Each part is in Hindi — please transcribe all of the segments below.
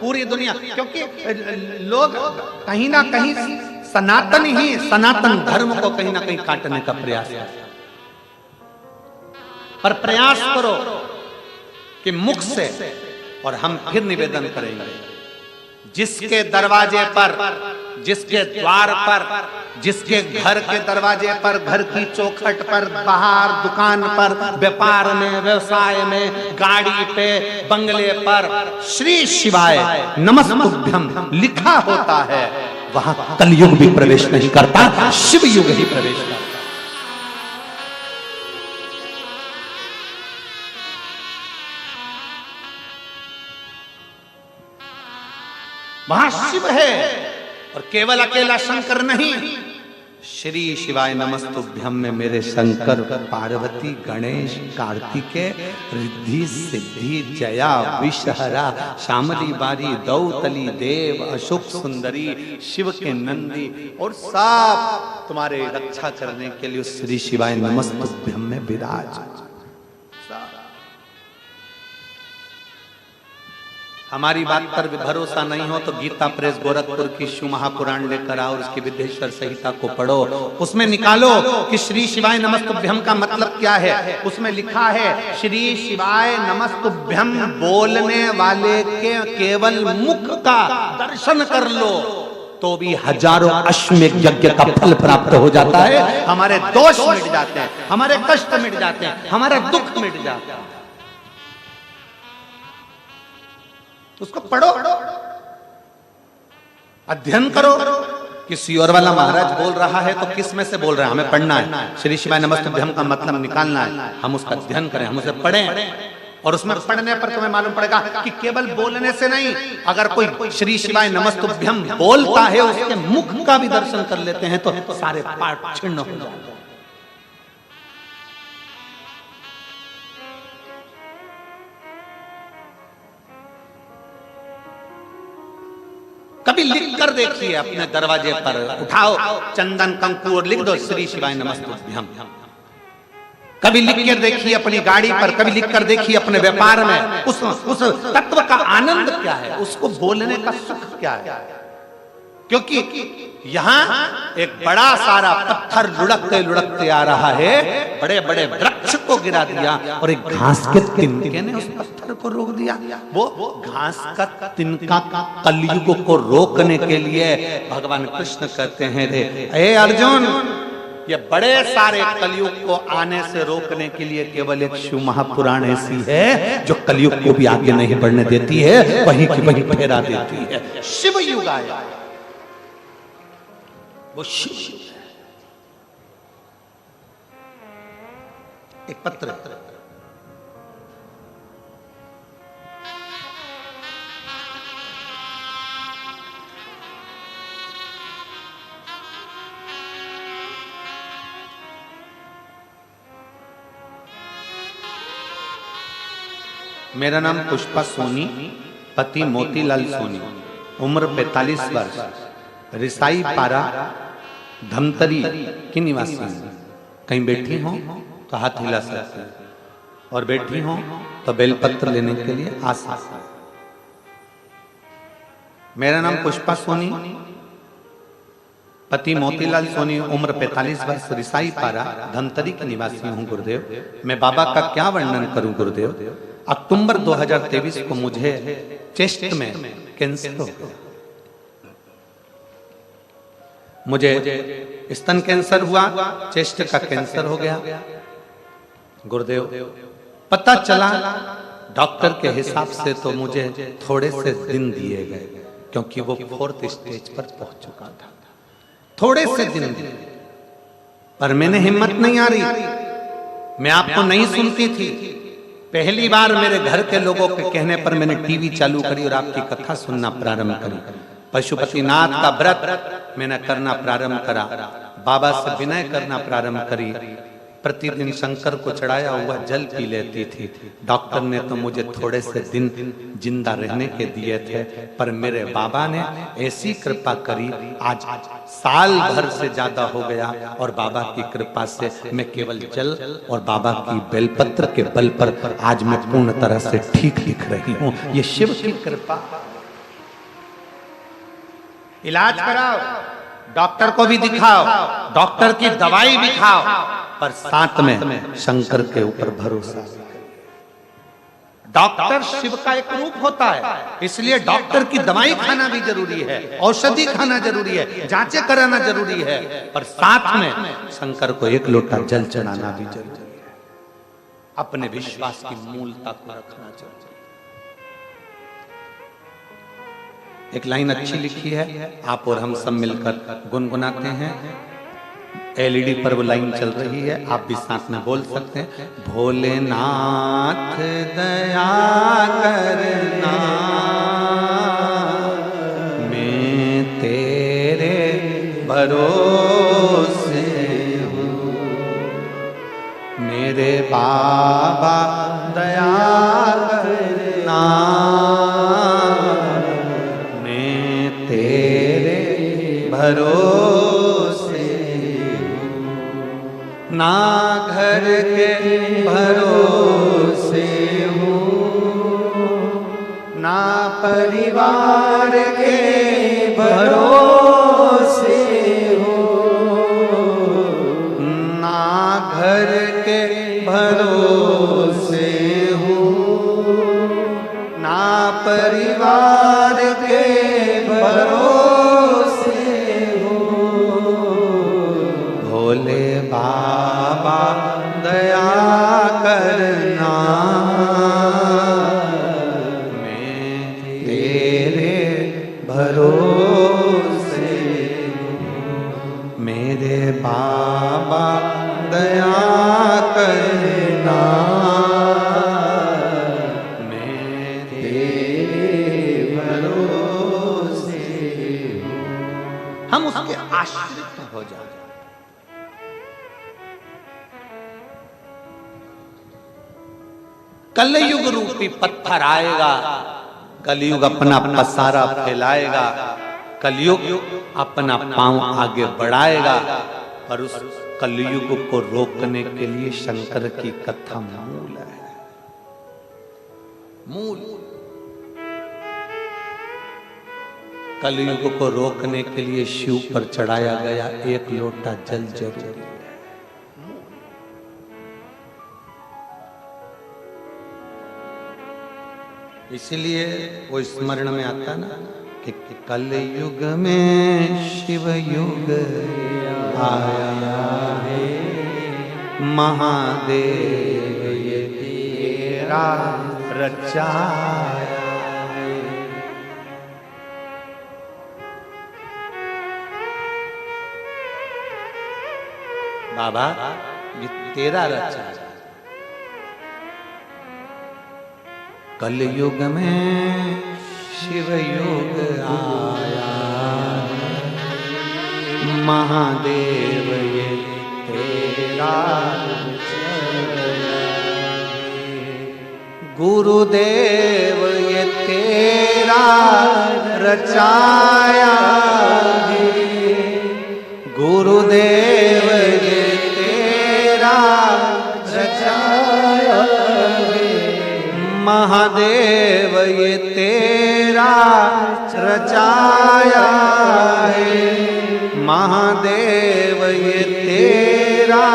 पूरी दुनिया, क्योंकि लोग कहीं ना कहीं सनातन धर्म को कहीं ना कहीं काटने का प्रयास है। पर प्रयास करो कि मुख से, और हम फिर निवेदन करेंगे, जिसके दरवाजे पर, जिसके द्वार पर, जिसके घर के दरवाजे पर, घर की चौखट पर, बाहर दुकान पर, व्यापार में, व्यवसाय में, गाड़ी पे, बंगले पर श्री शिवाय नमस्तुभ्यम लिखा होता है, वहां कलयुग भी प्रवेश नहीं करता, शिव युग ही प्रवेश करता। वहां शिव है, और केवल अकेला शंकर नहीं, श्री शिवाय नमस्तुभ्यम में मेरे शंकर, पार्वती, गणेश, कार्तिकेय, रिद्धि, सिद्धि, जया, विषहरा, श्यामली बारी, दौतली, देव, अशोक सुंदरी, शिव के नंदी, और सब तुम्हारे रक्षा करने के लिए श्री शिवाय नमस्तुभ्यम में विराज। हमारी बात पर भरोसा नहीं हो तो गीता प्रेस गोरखपुर की शिव महापुराण लेकर आओ, उसकी विद्येश्वर संहिता को पढ़ो, उसमें निकालो कि श्री शिवाय नमस्तुभ्यम का मतलब क्या है। उसमें लिखा है श्री शिवाय नमस्तुभ्यम बोलने वाले के केवल मुख का दर्शन कर लो तो भी हजारों अश्वमेध यज्ञ का फल प्राप्त हो जाता है, हमारे दोष मिट जाते हैं, हमारे कष्ट मिट जाते हैं, हमारा दुख मिट जाता है। उसको पढ़ो, अध्ययन करो। किसी और वाला महाराज बोल रहा है तो किस में से बोल रहा है, हमें पढ़ना है। श्री शिवाय नमस्तुभ्यम का मतलब निकालना है, हम उसका अध्ययन करें, हम उसे पढ़ें, और उसमें पढ़ने पर तुम्हें मालूम पड़ेगा कि केवल बोलने से नहीं, अगर कोई श्री शिवाय नमस्तुभ्यम बोलता है, उसके मुख का भी दर्शन कर लेते हैं तो सारे पाठ छिन्न हो जाते हैं। कभी लिख कर देखिए अपने दरवाजे पर, उठाओ चंदन कंकु और लिख दो श्री शिवाय नमस्तुभ्यम। कभी लिख कर देखिए अपनी गाड़ी पर, कभी लिख कर देखिए अपने व्यापार में। उस तत्व का आनंद क्या है, उसको बोलने का सुख क्या है। क्योंकि यहां एक बड़ा सारा पत्थर लुढ़कते लुढ़कते आ रहा है, बड़े बड़े वृक्ष को गिरा दिया और एक घास के तिनके ने उस पत्थर को रोक दिया। वो घास का तिनका कलयुग को रोकने के लिए भगवान कृष्ण कहते हैं, रे ए अर्जुन, ये बड़े सारे कलयुग को आने से रोकने के लिए केवल एक शिव महापुराण ऐसी है जो कलयुग को भी आगे नहीं बढ़ने देती है, वहीं की वहीं फेरा देती है। शिव युग आया, वो शिव है। एक पत्र, मेरा नाम पुष्पा सोनी, पति मोतीलाल सोनी, उम्र 45 वर्ष, रिसाई पारा धमतरी की निवासी। कहीं बैठी हो तो हाथ हिला सकते हैं, और बैठी हो तो बेलपत्र लेने के लिए आ सकते हैं। मेरा नाम पुष्पा सोनी, पति मोतीलाल सोनी, उम्र 45 वर्ष, रिसाई पारा धमतरी की निवासी हूँ गुरुदेव। मैं बाबा का क्या वर्णन करूं गुरुदेव। अक्टूबर 2023 को मुझे चेस्ट में कैंसर हो गया। मुझे स्तन कैंसर हुआ, चेस्ट का कैंसर हो गया गुरुदेव। पता चला डॉक्टर के हिसाब से तो मुझे थोड़े से दिन दिए गए, क्योंकि वो 4th स्टेज पर पहुंच चुका था। थोड़े से दिन दिए, पर मैंने हिम्मत नहीं आ रही, मैं आपको नहीं सुनती थी। पहली बार मेरे घर के लोगों के कहने पर मैंने टीवी चालू करी और आपकी कथा सुनना प्रारंभ करी। पशुपतिनाथ का व्रत मैंने करना प्रारंभ करा, बाबा से विनय करना प्रारंभ करी। प्रतिदिन शंकर को चढ़ाया हुआ जल पी लेती थी। डॉक्टर ने तो मुझे थोड़े से दिन जिंदा रहने के दिए थे, पर मेरे बाबा ने ऐसी कृपा करी, आज साल भर से ज्यादा हो गया, और बाबा की कृपा से मैं केवल जल और बाबा की बेलपत्र के बल पर आज मैं पूर्ण तरह से ठीक दिख रही हूँ। ये शिव की कृपा। इलाज कराओ, डॉक्टर को भी दिखाओ, डॉक्टर की दवाई भी खाओ, पर साथ में शंकर के ऊपर भरोसा। डॉक्टर शिव का एक रूप होता है, इसलिए डॉक्टर की दवाई खाना भी जरूरी है, औषधि खाना जरूरी है, जांचें कराना जरूरी है, पर साथ में शंकर को एक लोटा जल चढ़ाना भी जरूरी है। अपने विश्वास की मूलता को रखना चाहिए। एक लाइन अच्छी लिखी है, आप और हम सब मिलकर गुनगुनाते हैं। एलईडी पर वो लाइन चल रही है, आप भी साथ में बोल सकते हैं। भोलेनाथ दया करना, मैं तेरे भरोसे हूँ। मेरे बाबा दया करना, मैं तेरे भरोसे हूँ। ना घर के भरोसे हूँ, ना परिवार के भरोसे हूँ, ना घर के भरोसे हूँ, ना परिवार के भरोसे हूँ। भोले बाबा दया करना, मैं तेरे भरोसे हूँ। मेरे बाबा दया करना, मैं तेरे भरोसे हूँ। हम उसके आश्रित हो जाए। कलयुग रूपी पत्थर आएगा, कलयुग अपना पसारा फैलाएगा, कलयुग अपना पांव आगे बढ़ाएगा, पर उस कलयुग को रोकने के लिए शंकर की कथा मूल है। मूल कलयुग को रोकने के लिए शिव पर चढ़ाया गया एक लोटा जल जरूरी है। इसलिए वो स्मरण में आता ना कि कलयुग में शिव युग आया है, महादेव ये तेरा रचाया है। बाबा ये तेरा रचाया। कलयुग में शिव युग आया, महादेव ये तेरा गुरुदेव ये तेरा रचाया है, गुरुदेव ये तेरा रचाया है, महादेव ये तेरा रचाया है, महादेव ये तेरा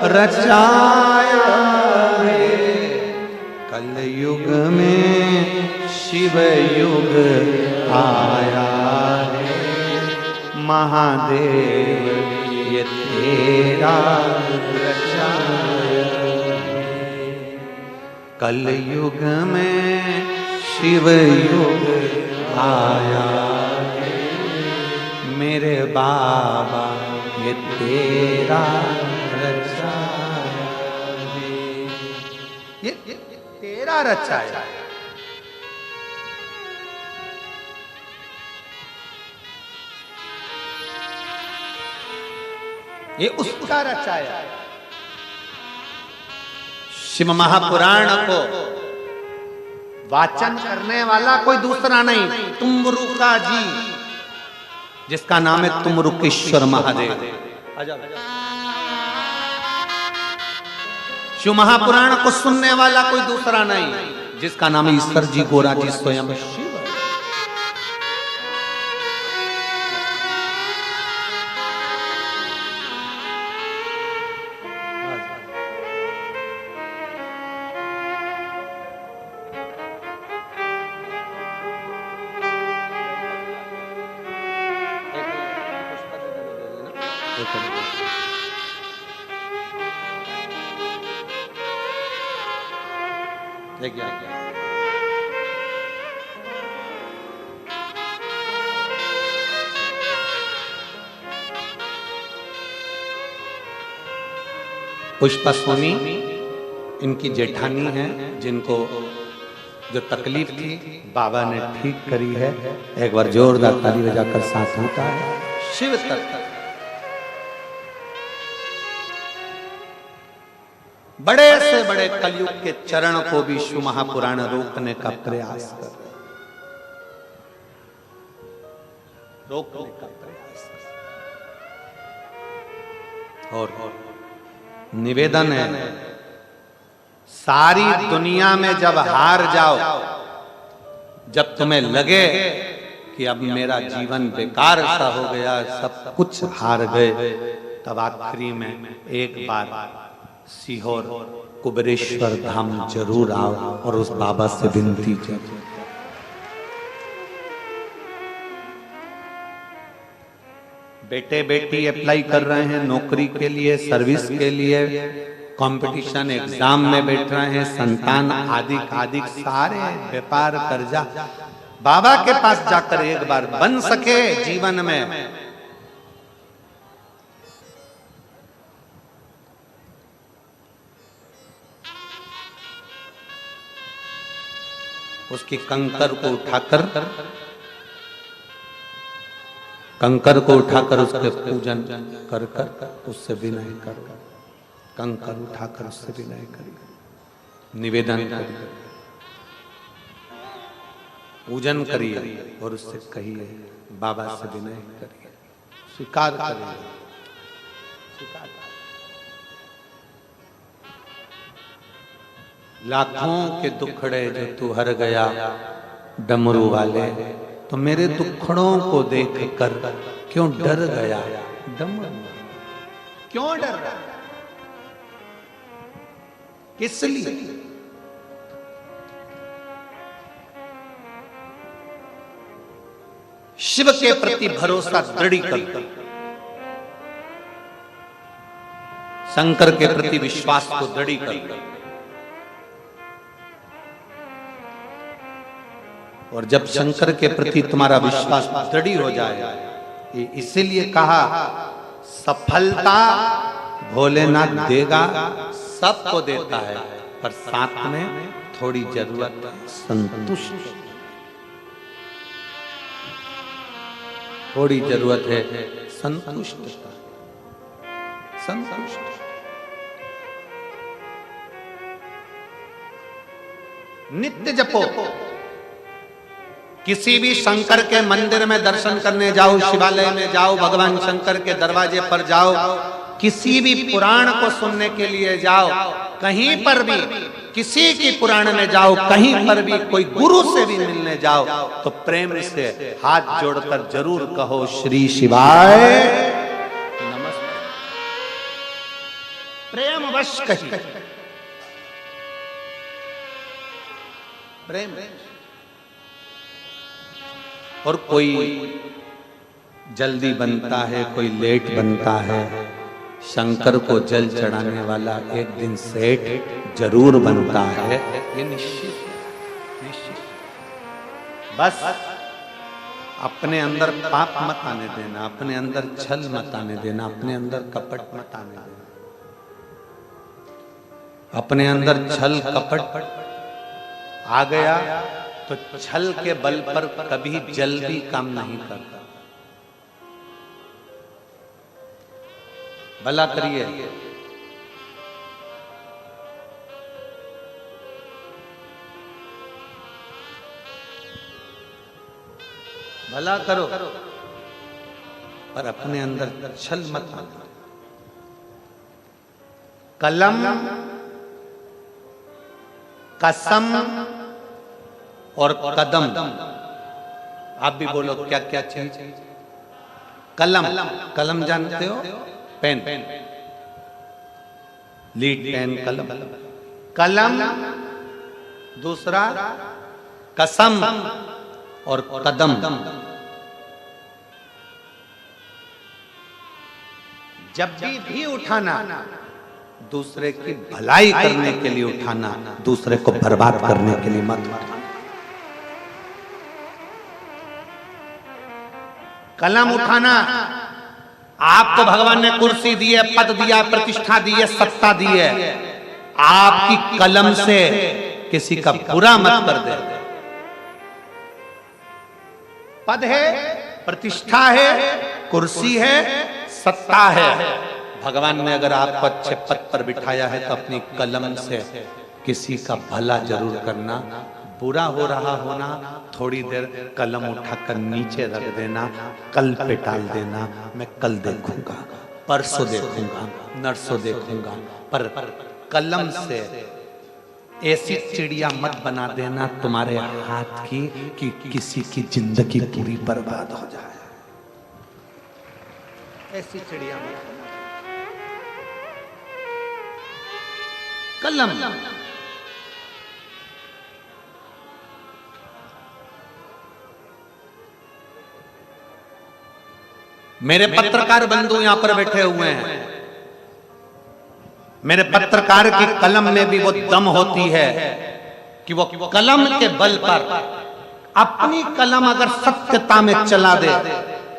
रचाया है। कलयुग में शिव युग आया है, महादेव ये तेरा रचाया है। कलयुग में शिव युग आया है, मेरे बाबा ये तेरा रचाया है। ये तेरा रचाया है। ये उसका रचाया है। शिव महापुराण को वाचन करने वाला कोई दूसरा नहीं, तुमरुका जी, जिसका नाम है तुमरुकेश्वर महादेव। शिव महापुराण को सुनने वाला कोई दूसरा नहीं, जिसका नाम है ईश्वर जी गोरा जी स्वयं शिव। पुष्पा सोनी इनकी जेठानी है, जिनको जो तकलीफ थी बाबा ने ठीक करी है। एक बार जोरदार ताली बजाकर साथ होता है शिव तक। बड़े से बड़े कलयुग के चरण को भी शिव महापुराण रोकने का प्रयास कर रहे, रोकने का प्रयास और निवेदन है, सारी दुनिया में जब हार जाओ, जब तुम्हें लगे कि अब मेरा जीवन बेकार सा हो गया, सब कुछ हार गए, तब आखिरी में एक बार सीहोर कुबेरेश्वर धाम जरूर आओ और उस बाबा से विनती करो। बेटे बेटी अप्लाई कर रहे हैं नौकरी के लिए, सर्विस के लिए, कंपटीशन एग्जाम में बैठ रहे हैं, संतान आदि आदि सारे व्यापार कर्जा, बाबा के पास जाकर एक बार बन सके जीवन में, उसकी कंकर को उठाकर उसके पूजन कर उससे विनय करो, कंकर उठाकर उससे विनय करिए, निवेदन करिए, पूजन करिए और उससे कहिए बाबा से विनय करिए, स्वीकार करिए, स्वीकार। लाखों के दुखड़े जो तू हर गया डमरू वाले, तो मेरे दुखड़ों को देखकर क्यों डर गया डमरू, क्यों डर गया, किस लिए? शिव के प्रति भरोसा दृढ़ कर, शंकर के प्रति विश्वास को दृढ़ कर, और जब शंकर के प्रति तुम्हारा विश्वास दृढ़ हो जाए, इसीलिए कहा सफलता भोलेनाथ देगा, सबको देता है, पर साथ में थोड़ी जरूरत संतुष्ट, थोड़ी जरूरत है संतुष्ट, संतुष्ट। नित्य जपो, किसी भी शंकर के मंदिर में दर्शन करने जाओ, शिवालय में जाओ, भगवान शंकर के दरवाजे पर जाओ, किसी भी पुराण को सुनने के लिए जाओ, कहीं पर भी किसी की पुराण में जाओ, कहीं पर भी कोई गुरु से भी मिलने जाओ, तो प्रेम से हाथ जोड़कर जरूर कहो श्री शिवाय नमस्ते, प्रेम वश कही, प्रेम। और कोई जल्दी बनता है, कोई लेट बनता है, शंकर को जल चढ़ाने वाला एक दिन सेठ जरूर बनता है, ये निश्चित निश्चित। बस अपने अंदर पाप मत आने देना, अपने अंदर छल मत आने देना, अपने अंदर कपट मत आने देना। अपने अंदर छल कपट आ गया तो छल के बल पर कभी जल भी काम नहीं करता। भला करिए, भला करो, पर अपने अंदर छल मत आना। कलम, कसम और कदम, आप भी बोलो क्या क्या चीज? कलम, कलम जानते हो? पेन, लीड पेन कलम, कलम दूसरा, कसम और कदम। जब भी उठाना दूसरे की भलाई करने के लिए उठाना, दूसरे को बर्बाद करने के लिए मत उठाना। कलम उठाना, आपको भगवान ने कुर्सी दी है, पद दिया, प्रतिष्ठा दी है, सत्ता दी है, आपकी कलम से किसी का बुरा मत कर दे। पद है, प्रतिष्ठा है, कुर्सी है, सत्ता है, भगवान ने अगर आपको अच्छे पद पर बिठाया है तो अपनी कलम से किसी का भला जरूर करना। बुरा हो रहा होना, थोड़ी देर कलम उठाकर नीचे रख देना, कल पे टाल देना, मैं कल देखूंगा, परसों देखूंगा, नरसों देखूंगा, पर कलम से ऐसी चिड़िया मत बना देना तुम्हारे हाथ की कि किसी की जिंदगी पूरी बर्बाद हो जाए। ऐसी चिड़िया मत बना। कलम मेरे पत्रकार बंधु यहां पर बैठे हुए हैं, मेरे पत्रकार की कलम में भी वो दम होती है कि वो कलम के बल पर अपनी कलम अगर सत्यता में चला दे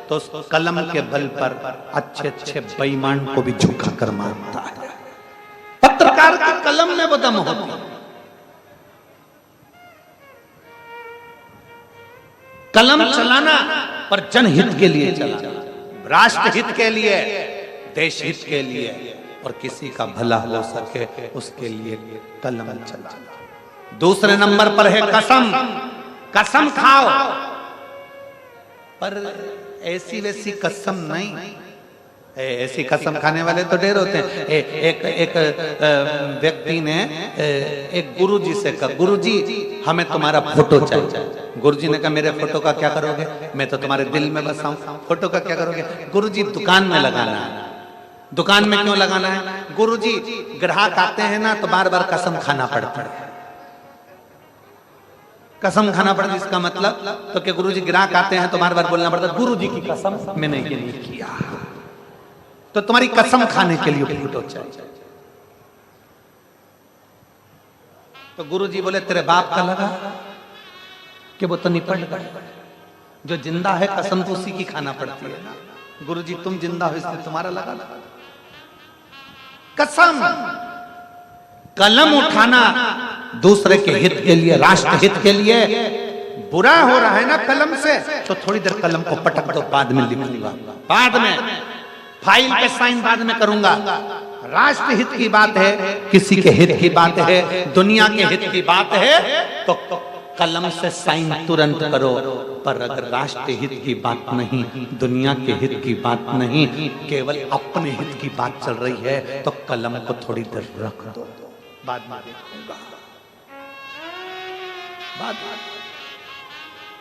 तो उस कलम के बल पर अच्छे अच्छे बेईमान को भी झुका कर मारता है। पत्रकार की कलम में वो दम होती है। कलम चलाना पर जनहित के लिए चलाना, राष्ट्र हित के लिए, देश हित के लिए, और किसी का भला हो सके उसके लिए कलम चलाना। दूसरे नंबर पर है कसम। कसम खाओ, पर ऐसी वैसी कसम नहीं। ऐसी कसम खाने वाले तो ढेर होते हैं। एक व्यक्ति ने एक गुरुजी से कहा, गुरुजी हमें तुम्हारा फोटो चाहिए। गुरुजी ने कहा मेरे फोटो का क्या करोगे, मैं तो तुम्हारे दिल में बसा हूं, फोटो का क्या करोगे। गुरुजी दुकान में लगाना है। दुकान में क्यों लगाना है? गुरुजी ग्राहक आते हैं ना तो बार बार कसम खाना पड़ता है। कसम खाना पड़ता है, इसका मतलब तो कि गुरुजी ग्राहक आते हैं तो बार बार बोलना पड़ता है गुरुजी की कसम मैंने ये नहीं किया। तो तुम्हारी कसम खाने के लिए फोटो चाहिए। तो गुरुजी बोले तेरे बाप का लगा कि वो तो निपट गए, जो जिंदा है कसम तो उसी की खाना पड़ती है। गुरुजी तुम जिंदा हो इसलिए तुम्हारा लगा। कसम, कलम उठाना दूसरे के हित के लिए, राष्ट्र हित के लिए। बुरा हो रहा है ना कलम से तो थोड़ी देर कलम को पटक दो, बाद में लिख लूंगा, बाद में फाइल पे साइन बाद में करूंगा। राष्ट्र हित की बात है, किसी के हित की बात है, दुनिया के हित की बात है तो कलम से साइन तुरंत करो। पर अगर राष्ट्र हित की बात नहीं, दुनिया के हित की बात नहीं, केवल अपने हित की बात चल रही है तो कलम को थोड़ी देर रख दो, बाद में देखूंगा।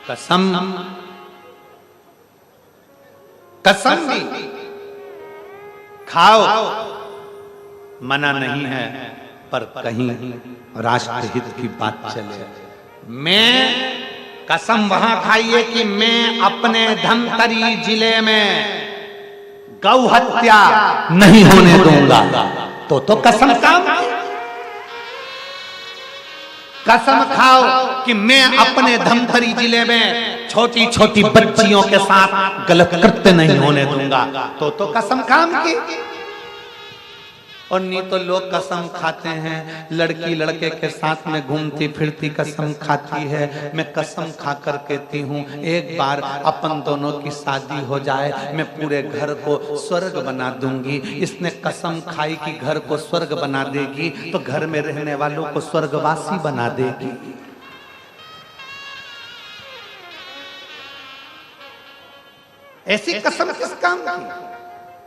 कसम, कसम भी खाओ, मना नहीं है, पर कहीं राष्ट्र हित की बात चले। मैं कसम वहां खाइए कि मैं अपने धमतरी जिले में गौ हत्या नहीं होने दूंगा, तो कसम काम। कसम खाओ कि मैं अपने धमतरी जिले में छोटी छोटी बच्चियों के साथ गलत कृत्य नहीं होने दूंगा, तो कसम काम की। और नहीं तो लोग कसम खाते हैं, लड़की लड़के के साथ में घूमती फिरती कसम खाती है। मैं कसम खाकर कहती हूँ एक बार अपन दोनों की शादी हो जाए, मैं पूरे घर को स्वर्ग बना दूंगी। इसने कसम खाई कि घर को स्वर्ग बना देगी तो घर में रहने वालों को स्वर्गवासी बना देगी। ऐसी कसम किस काम की?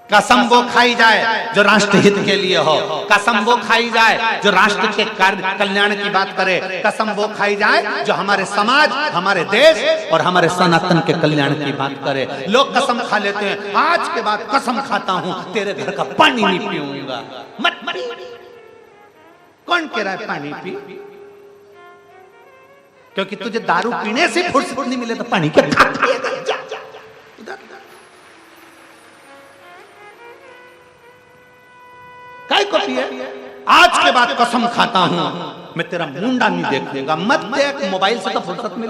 कसम वो खाई जाए जो राष्ट्र हित के लिए हो, कसम वो खाई जाए जो राष्ट्र के कार्य कल्याण की बात करे, कसम वो खाई जाए जो हमारे समाज, हमारे देश और हमारे सनातन के कल्याण की बात करे। लोग कसम खा लेते हैं, आज के बाद कसम खाता हूं तेरे घर का पानी नहीं पीऊंगा। मत पी। कौन कह रहा है पानी पी? क्योंकि तुझे दारू पीने से फुर्सत नहीं मिले तो पानी क्या खा? काय को पिए? आज के बाद कसम खाता हूं मैं तेरा मुंडा नहीं देखूंगा। मत देख, मोबाइल से तो फुर्सत मिले।